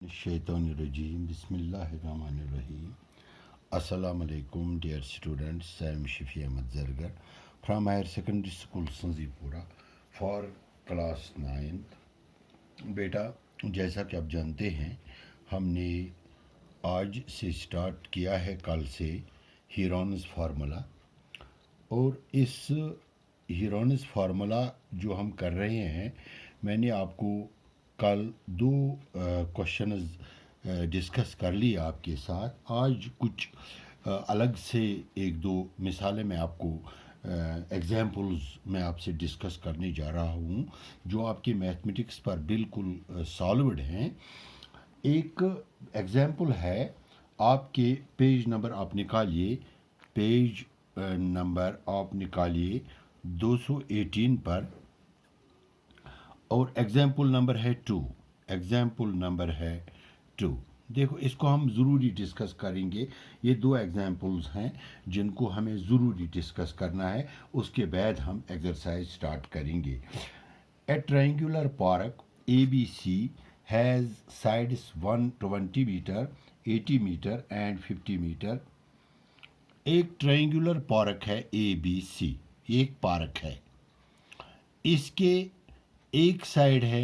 Shaitanirajim. Bismillahirrahmanirrahim. Assalamu alaikum, dear students. I am Shifi Ahmad Zargar from Higher Secondary School Sanzipura for class 9th. बेटा, जैसा कि आप जानते हैं, हमने आज से स्टार्ट किया है कल से हीरोन्स फार्मूला, और इस हीरोन्स फार्मूला जो हम कर रहे हैं, मैंने आपको कल दो क्वेश्चंस डिस्कस कर लिए आपके साथ। आज कुछ अलग से एक दो मिसालें मैं आपको एग्जाम्पल्स मैं आपसे डिस्कस करने जा रहा हूँ जो आपके मैथमेटिक्स पर बिल्कुल सॉल्वड हैं। एक एग्जाम्पल है, आपके पेज नंबर आप निकालिए, पेज नंबर आप निकालिए 218 पर, और एग्जाम्पल नंबर है 2। एग्जाम्पल नंबर है 2। देखो, इसको हम ज़रूरी डिस्कस करेंगे। ये दो एग्जाम्पल्स हैं जिनको हमें ज़रूरी डिस्कस करना है, उसके बाद हम एक्सरसाइज स्टार्ट करेंगे। A triangular park ABC has sides 120 metre, 80 metre and 50 metre. एक ट्रायंगुलर पार्क है ABC, एक पार्क है। इसके एक साइड है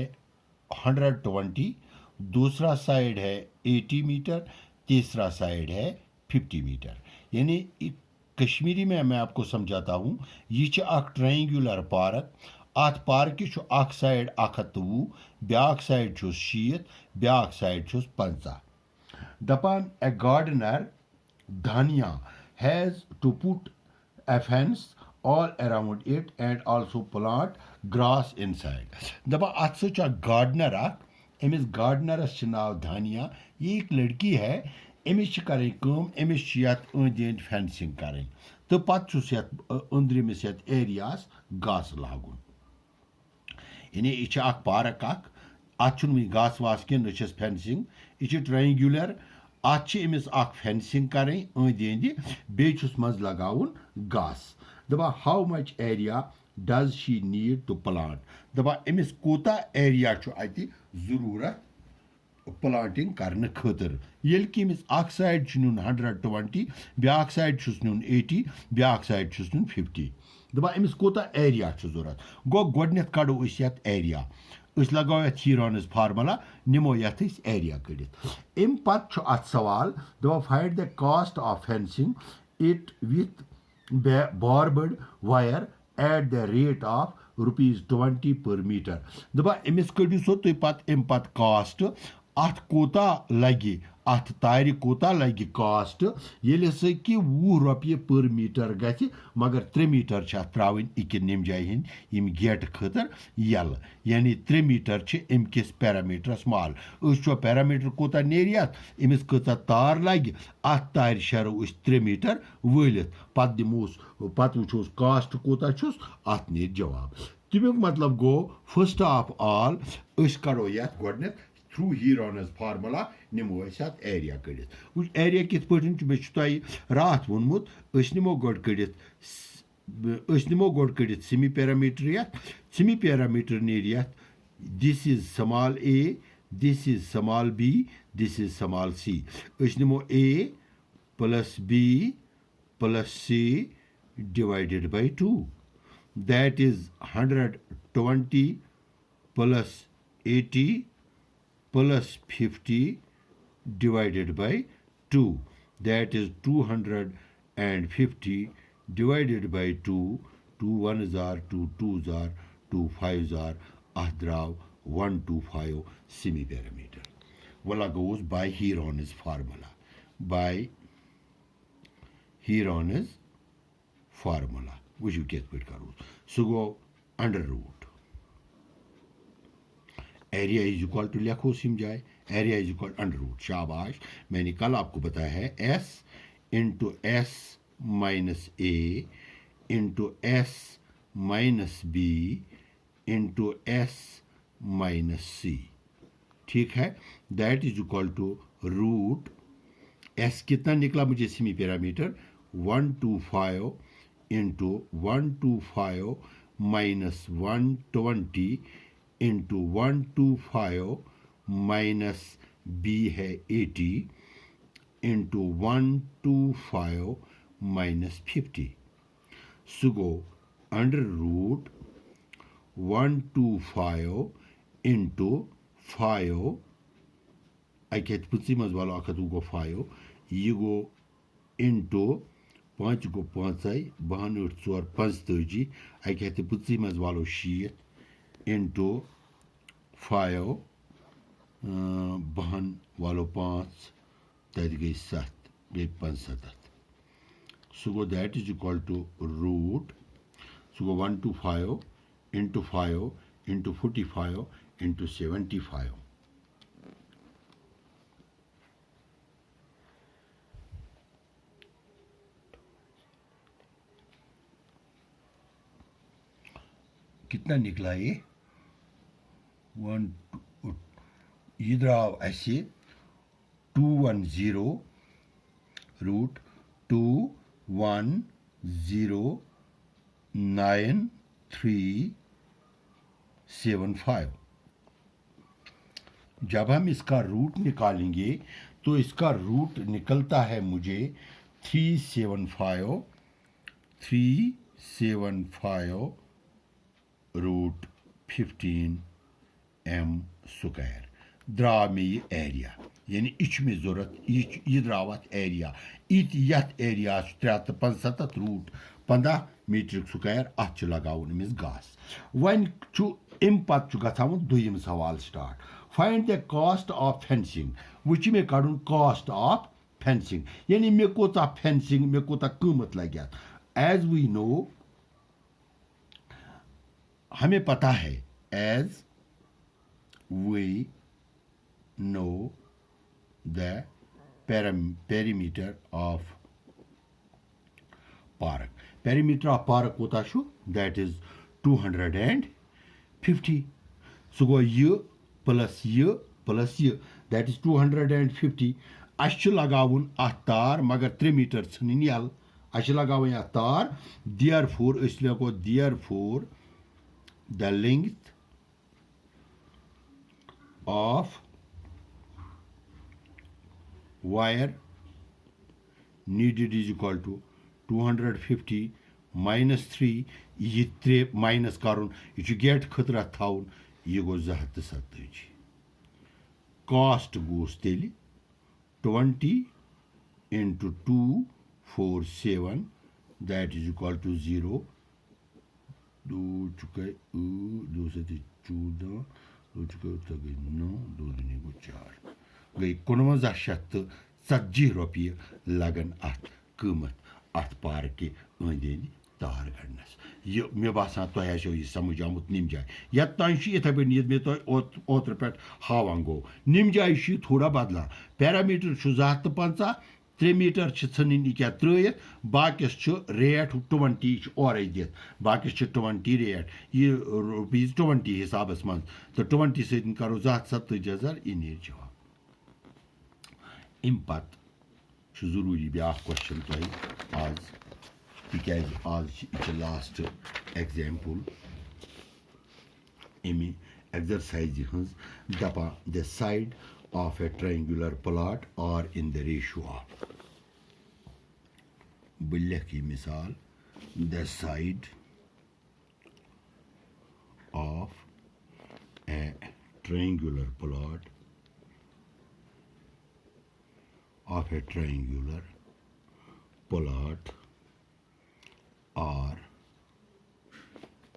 120, दूसरा साइड है 80 मीटर, तीसरा साइड है 50 मीटर। यानी कश्मीरी में मैं आपको समझाता हूँ, यह अख ट्रायंगुलर पार्क। अत पार्क अख साइड 120, ब्याक साइड 60, ब्याक साइड 50। दपान a gardener Dhania has to put a fence all around it and also plant grass inside. दबा अत सो गार्डनर अमिस गार्डनरस नाव धानिया। ये एक लड़की है, अमिस करें कम, अमिस अंद अंद फेंसिंग करें, तो पत्स अंदरमिस एरियास घास लागुन। यानी यह पार्क अत घास वास कह फेंसिंग, यह ट्रायंगुलर। अमिस फेंसिंग करें अंद अंद, बेस मज लगाउन घास। दपा how much area does she need to plant. दपा अमिस कोता एरिया अत जरूरत प्लांटिंग करने खतर। ये कि अमिस साइड नुन 120, ब्याक साइड नुन 80, ब्याक साइड नुन 50। दपा अमिस कोता एरिया जरूरत। गो गोडनेथ कड़ो एरिया, लगाओ हीरोन्स फार्मूला, निमो यथ एरिया कड़ित। अम पत् अत सवाल दपा find the cost of fencing it with barbed wire at the rate of ₹20 per metre. दपा Amish कड़ियो सो तुम पत् कॉस्ट, अत कोता लगे, अत तार कोता लगे कॉस्ट। ये सा कि ₹20 पर मीटर गि, मगर 3 मीटर त्रावन इक नम जाय यम गेट खतर यल। यानी 3 मीटर अमकिस पैरामीटरस माल। पैरामीटर कोता नेर अमिस कत तार लगे, अत तार शरो 3 मीटर वलित, पत दिमोस पत वोस कॉस्ट कोता अत नेर जवाब। तमिक मतलब गो फर्स्ट ऑफ ऑल करो यथ गोडनेथ थ्रू हीरोन्स फार्मूला निमो एरिया कड़ित। एरिया कित पे मे रात वोनमुत, निमो गोड कड़ित सेमी पैरामीटर। यथ सेमी पैरामीटर नेर यथ this is small a, this is small b, this is small c। निमो a plus b plus c divided by 2, that is 120 plus 80 plus 50 divided by 2, that is 250 divided by 2, 2 1s are 2 2s are 2 5s are ahdrav 125 semi parameter. Wala goes by Heron's formula, by Heron's formula, which you get with karo. So go under root area is equal to लिखो सिम जाए, area is equal under root. शाबाश, मैंने कल आपको बताया है S into S minus A into S minus B into S minus C। ठीक है, that is equal to root S कितना निकला मुझे semi perimeter 125 into 125 minus 120 into 125 minus B है 80 into 125 minus 50 so go under root 125 into 5 अक पुची मज वालो अख गो 5 यह गो इंटू 5 गो 5 बहन 8 4 45 अक पुची मज वालो 60 इंटू 5 बहन वालो 5 तथ गई 7 गई 75 सो गो that is equal to root सो गो 125 इंटू 5 इंटू 45 इंटू 75 कितना निकला ये इधर आओ ऐसे 210 रूट 2109375 जब हम इसका रूट निकालेंगे तो इसका रूट निकलता है मुझे 375 रूट 15 एम स्क्वायर द्राव में ये एरिया यानी इच में जरूरत यह द्राव एरिया इत यथ एरिया 375 रूट 15 मीटर स्क्वायर अत लगावन अमिस घास वन अम पत् गसान दुयम सवाल start find the cost of fencing वह मे कड़न कॉस्ट ऑफ फेंसिंग यानी मे कोता फेंसिंग मे कोता कीमत लगे एज वी नो हमें पता है as we know the perimeter of park. Perimeter of park कोता शु that is 250. So go ये plus that is 250. अश लगावन तार मगर 3 मीटर छन यल अश लगावन तार therefore अस लगो therefore the length of wire needed is equal to 250 minus 3 ये 3 minus करुन यह गेट खतरा थाउन यह गो 270 कॉस्ट गोस तेल 20 into 247 that is equal to 0 2 चुके 2 से 14 2 चुके 9 2 दूनी गो 4 गई 59 रुपये लगन अत कीमत अत पार्क के अंदि तार गड़नस यह मे बासान तुह आसो यह समझ आमुत निम जाए ये तान इथे पे मे तुह ओत्र पे हावान गो निम जाए थोड़ा बदला पैरामीटर 250 3 मीटर इन क्या त्रित बाकिस रेट 20 और दित बाकिस 20 रेट यह रुपीज 20 हिसाब मज तो 20 सो 270,000 यह नीर जवाब अम पत् जरूरी ब्या क्वेश्चन तुह आज तिकाज आज लास्ट एग्जाम्पल अमि एक्सरसाइज हज दपा the side of a triangular plot are in the ratio of बह लिख मिसाल the side of a triangular plot of a triangular plot are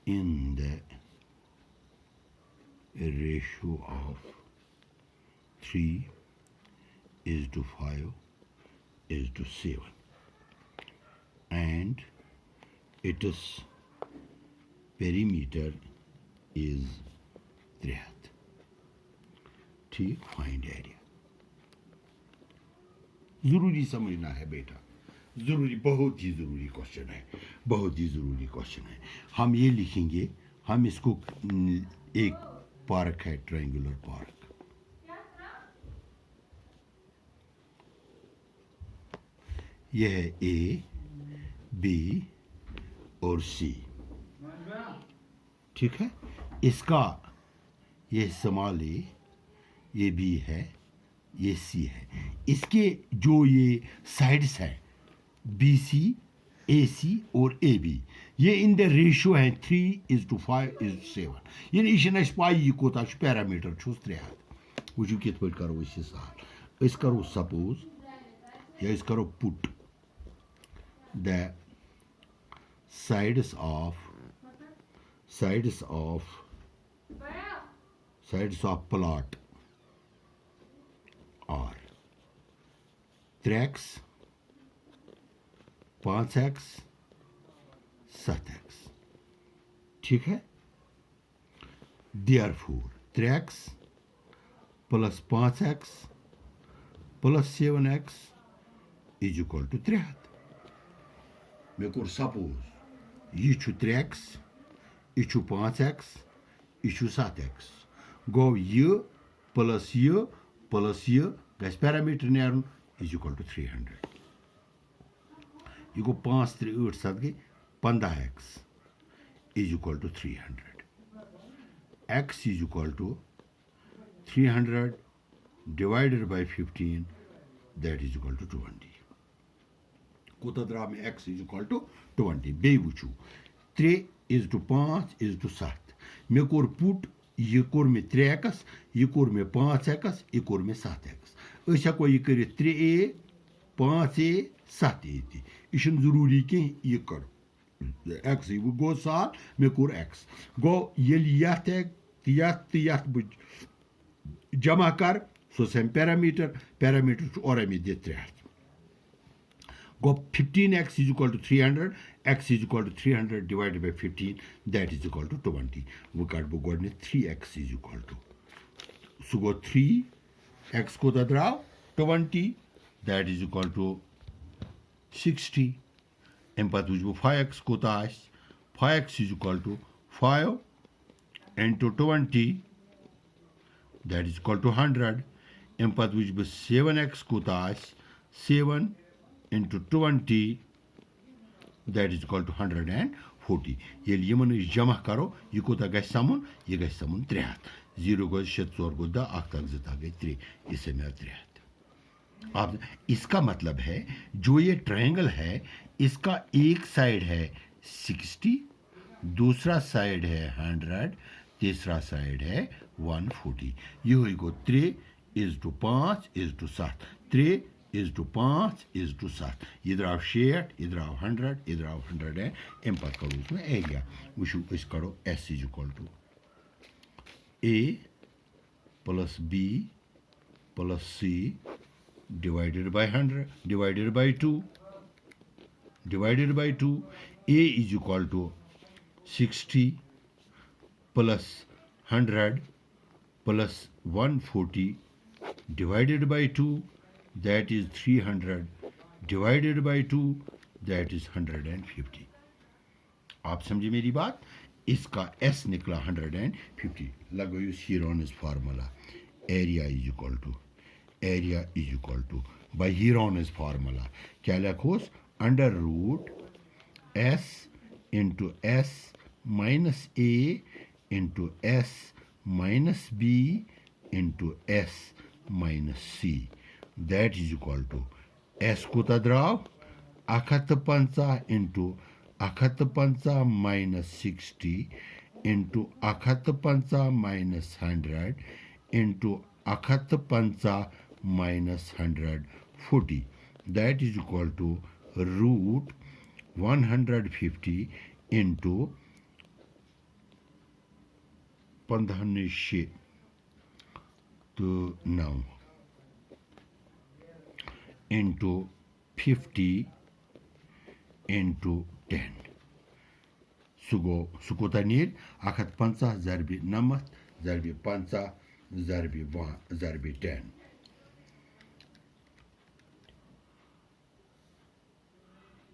in the ratio of 3:5:7 and its perimeter is 3 ठीक find area जरूरी समझना है बेटा जरूरी बहुत ही ज़रूरी क्वेश्चन है बहुत ही ज़रूरी क्वेश्चन है हम ये लिखेंगे हम इसको एक पार्क है ट्रायंगुलर पार्क यह है ए बी और सी ठीक है इसका ये समाल ए ये बी है ये सी है। इसके जो ये साइड्स हैं बी सी, ए सी और ए बी, ये इन द रेशियो है 3:5:7। यानी यह छे पाई यह कोता पैरामीटर छुस 3 हथ। वो कित पे करो इस साल अस करो सपोज या अस करो put the sides of plot are 3x 5x 7x। ठीक है। therefore 3x plus 5x plus 7x is equal to 3 हथ। मे कोर सपोज यह 3x यह 5x यह 7x गो यह प्लस यह गस पैरामीटर नेरन इज इक्वल टू 300। यह गो 5 3 8 7 गई 15x is equal to 300। x is equal to 300 divided by 15 that is equal to 20। कोता द्राव में x इज इक्वल टू 20। बे वुचू 3:5:7 मे कोर पुट यह कोर मे 3x यह कोर मे 5x यह कोर मे 7x। अस हको यह कर 3a 5a 7a ती यह जरूरी कह यह कर x वो गो साल मे कोर x गो यथ जमा कर सो सेम पैरामीटर और मे दे 3 हथ गो 15x is equal to 300 x is equal to 300 divided by 15 that is equal to 20। वो कट बो गोडने 3x is equal to so go 3x को द्राव 20 that is equal to 60। एम पत वो 5x को 5x is equal to 5 into 20 that is equal to 100। M पत वो 7x को 7 into 20 that is equal to 140। ये यमन जमा करो यह कोता गई समुन यह गई समुन 3 हथ 0 गो 7 4 गो 10 8 तक जिता गई 3 इससे मेरा 3 हथ। आप इसका मतलब है जो ये ट्रायंगल है इसका एक साइड है 60 दूसरा साइड है 100 तीसरा साइड है 140। ये होगा 3:5:7 3:5:7 इधर आओ 60 इधर आओ 100 इधर आओ 100 है एम पत करो उसमें एरिया वुशु इस करो S is equal to A plus B plus C divided by 100 divided by 2 A is equal to 60 plus 100 plus 140 divided by 2 that is 300 divided by 2 that is 150। आप समझे मेरी बात। इसका S निकला 150। लगो use Heron's formula area is equal to by Heron's formula क्या लिखोस under root S into S minus A into S minus B into S minus C that is equal to S कोता द्राव 150 into 150 minus 60 into 150 minus 100 into 150 minus 140 that is equal to root 150 into 15 to 9 into 50 into 10 सुको नीर 150 ज़रबी 9 ज़रबी 50 ज़रबी 10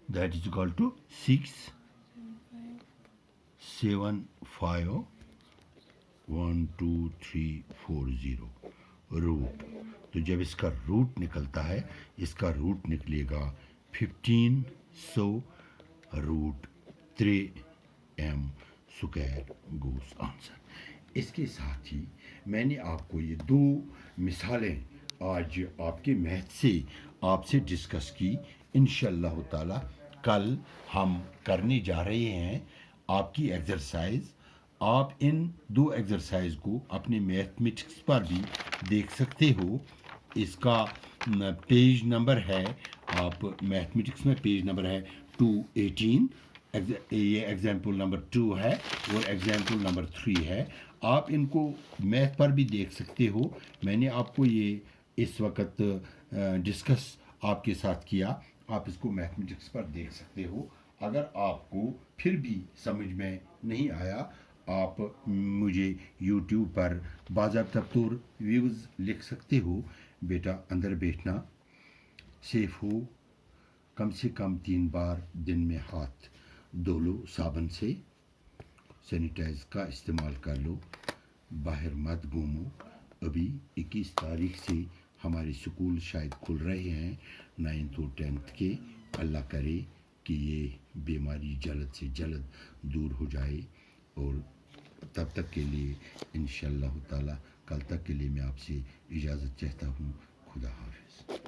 that is equal to 675 1 2 3 4 0 root. तो जब इसका root निकलता है इसका root निकलेगा 1500 रूट 3m स्क्वायर गोस आंसर। इसके साथ ही मैंने आपको ये 2 मिसालें आज आपके मैथ से आपसे डिस्कस की। इंशाअल्लाह ताला कल हम करने जा रहे हैं आपकी एक्सरसाइज। आप इन 2 एक्सरसाइज को अपने मैथमेटिक्स पर भी देख सकते हो। इसका पेज नंबर है, आप मैथमेटिक्स में पेज नंबर है 218। ये एग्जाम्पल नंबर 2 है और एग्जाम्पल नंबर 3 है। आप इनको मैथ पर भी देख सकते हो। मैंने आपको ये इस वक्त डिस्कस आपके साथ किया, आप इसको मैथमेटिक्स पर देख सकते हो। अगर आपको फिर भी समझ में नहीं आया, आप मुझे यूट्यूब पर बाज़ाब्ता तौर व्यूज़ लिख सकते हो। बेटा अंदर बैठना, सेफ हो, कम से कम 3 बार दिन में हाथ धो लो साबुन से, सैनिटाइज का इस्तेमाल कर लो, बाहर मत घूमो। अभी 21 तारीख से हमारे स्कूल शायद खुल रहे हैं 9th और 10th के। अल्लाह करे कि ये बीमारी जल्द से जल्द दूर हो जाए। और तब तक के लिए इंशाअल्लाह ताला कल तक के लिए मैं आपसे इजाज़त चाहता हूँ। खुदा हाफिज़।